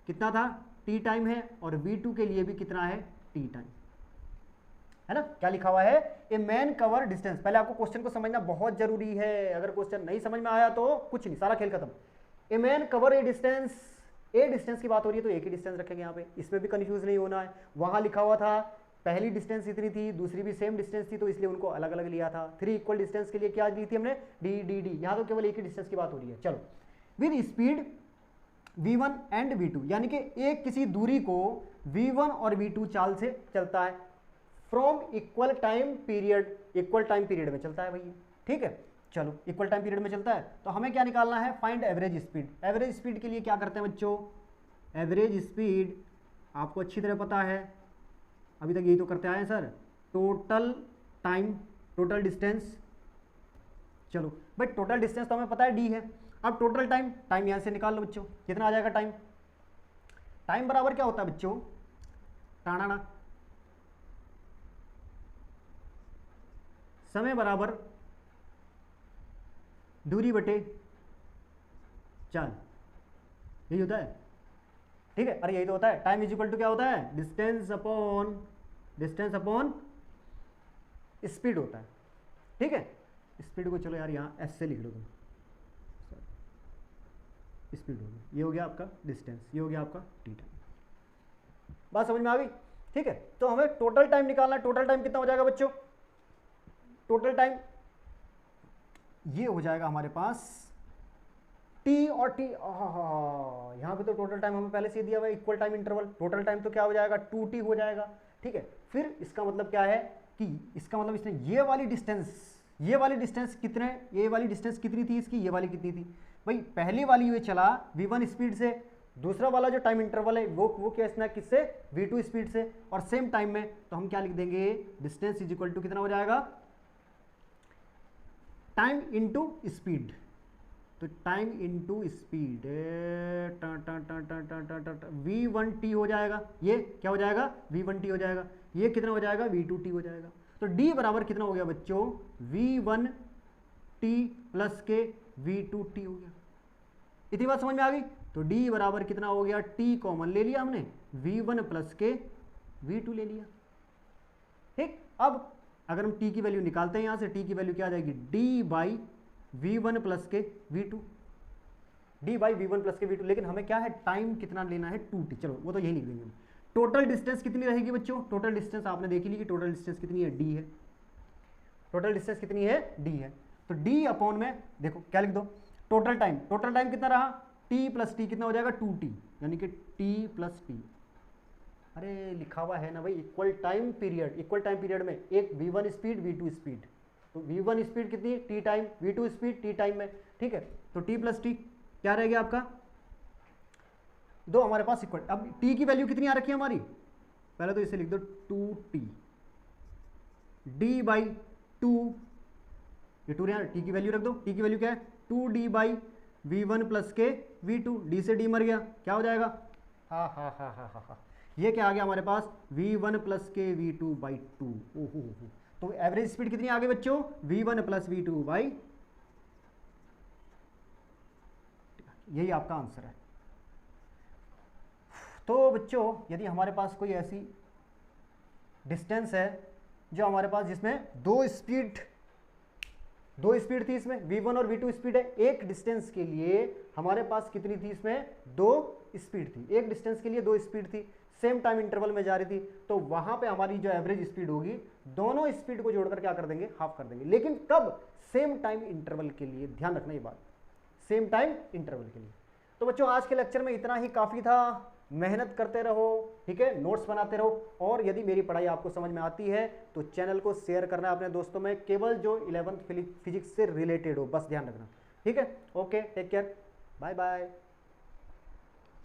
Speaker 1: कितना था t टाइम है और v2 के लिए भी कितना है t टाइम है ना। क्या लिखा हुआ है, ए मैन कवर डिस्टेंस, पहले आपको क्वेश्चन को समझना बहुत जरूरी है, अगर क्वेश्चन नहीं समझ में आया तो कुछ नहीं, सारा खेल खत्म। A man cover A distance की बात हो रही है तो एक ही डिस्टेंस रखेंगे यहाँ पे, इसमें भी कंफ्यूज नहीं होना है। वहां लिखा हुआ था पहली डिस्टेंस इतनी थी, दूसरी भी सेम डिस्टेंस थी, तो इसलिए उनको अलग अलग लिया था। 3 इक्वल डिस्टेंस के लिए क्या ली थी हमने, डी डी डी, यहाँ तो केवल एक ही डिस्टेंस की बात हो रही है। चलो, with speed v1 and v2, यानी कि एक किसी दूरी को v1 और v2 चाल से चलता है, फ्रॉम इक्वल टाइम पीरियड में चलता है भैया, ठीक है। चलो इक्वल टाइम पीरियड में चलता है तो हमें क्या निकालना है, find average speed. Average speed के लिए क्या करते हैं बच्चों, एवरेज स्पीड आपको अच्छी तरह पता है, अभी तक यही तो करते आए हैं sir, total time, total distance. चलो भाई टोटल डिस्टेंस तो हमें पता है डी है, अब टोटल टाइम यहां से निकाल लो बच्चों, कितना आ जाएगा टाइम बराबर क्या होता है बच्चों, टाणाना, समय बराबर दूरी बटे चाल, यही होता है, ठीक है। अरे यही तो होता है, टाइम इज इक्वल टू क्या होता है, डिस्टेंस अपॉन स्पीड होता है, ठीक है। स्पीड को चलो यार यहाँ एस से लिख लो तुम, स्पीड होगी, ये हो गया आपका डिस्टेंस, ये हो गया आपका टी टाइम। बात समझ में आ गई? ठीक है, तो हमें टोटल टाइम निकालना है। टोटल टाइम कितना हो जाएगा बच्चों? टोटल टाइम ये हो जाएगा हमारे पास टी और टी, यहाँ पे तो टोटल टाइम हमें पहले से दिया हुआ है, equal time interval. Total time तो क्या हो जाएगा? 2t हो जाएगा। ठीक है, फिर इसका मतलब क्या है कि इसका मतलब इसने ये वाली डिस्टेंस कितने, ये वाली डिस्टेंस कितनी थी इसकी, ये वाली कितनी थी भाई? पहली वाली ये चला v1 स्पीड से, दूसरा वाला जो टाइम इंटरवल है वो क्या इसने किससे? v2 स्पीड से। और सेम टाइम में तो हम क्या लिख देंगे? डिस्टेंस इज इक्वल टू कितना हो जाएगा? Time into speed. तो टाइम इनटू स्पीड v1t हो जाएगा। ये क्या हो जाएगा? v1t हो जाएगा। ये कितना हो जाएगा? v2t हो जाएगा। तो d बराबर कितना हो गया बच्चों? v1t प्लस के v2t हो गया। इतनी बात समझ में आ गई? तो d बराबर कितना हो गया? t कॉमन ले लिया हमने, v1 प्लस के v2 ले लिया। ठीक, अब अगर हम t की वैल्यू निकालते हैं यहां से, t की वैल्यू क्या आ जाएगी? d बाई v1 प्लस के v2, d by v1 plus के v2। लेकिन हमें क्या है? टाइम कितना लेना है? 2t। चलो वो तो यही लिख देंगे। टोटल डिस्टेंस कितनी रहेगी बच्चों? टोटल डिस्टेंस आपने देख ली कि टोटल डिस्टेंस कितनी है? d है। टोटल डिस्टेंस कितनी है? d है। तो d अपॉन में देखो क्या लिख दो? टोटल टाइम कितना रहा? t प्लस टी कितना हो जाएगा? 2t, यानी कि t प्लस टी। अरे लिखा हुआ है ना भाई, equal time period. Equal time period में एक v1 स्पीड v2 स्पीड, तो v1 स्पीड कितनी? T time, v2 speed T time में। ठीक है, तो t प्लस टी क्या रह गया आपका? दो हमारे पास इक्वल। अब t की वैल्यू कितनी आ रखी है हमारी? पहले तो इसे लिख दो 2t, d बाई 2, ये 2 यहाँ t की वैल्यू रख दो। t की वैल्यू क्या है? 2d बाई v1 प्लस के v2। d से d मर गया, क्या हो जाएगा? हा, ये क्या आ गया हमारे पास? v1 प्लस के v2 बाई 2। ओहो, तो एवरेज स्पीड कितनी आ गई बच्चों? v1 प्लस v2 बाई, यही आपका आंसर है। तो बच्चों यदि हमारे पास कोई ऐसी डिस्टेंस है जो हमारे पास जिसमें दो स्पीड थी, इसमें v1 और v2 स्पीड है। एक डिस्टेंस के लिए हमारे पास कितनी थी? इसमें 2 स्पीड थी। एक डिस्टेंस के लिए 2 स्पीड थी, सेम टाइम इंटरवल में जा रही थी। तो वहां पे हमारी जो एवरेज स्पीड होगी, दोनों स्पीड को जोड़कर क्या कर देंगे? हाफ कर देंगे। लेकिन कब? सेम टाइम इंटरवल के लिए। ध्यान रखना ये बात, सेम टाइम इंटरवल के लिए। तो बच्चों आज के लेक्चर में इतना ही काफी था। मेहनत करते रहो, ठीक है, नोट्स बनाते रहो। और यदि मेरी पढ़ाई आपको समझ में आती है तो चैनल को शेयर करना अपने दोस्तों में, केवल जो 11th फिजिक्स से रिलेटेड हो, बस ध्यान रखना। ठीक है, okay, take care, bye bye.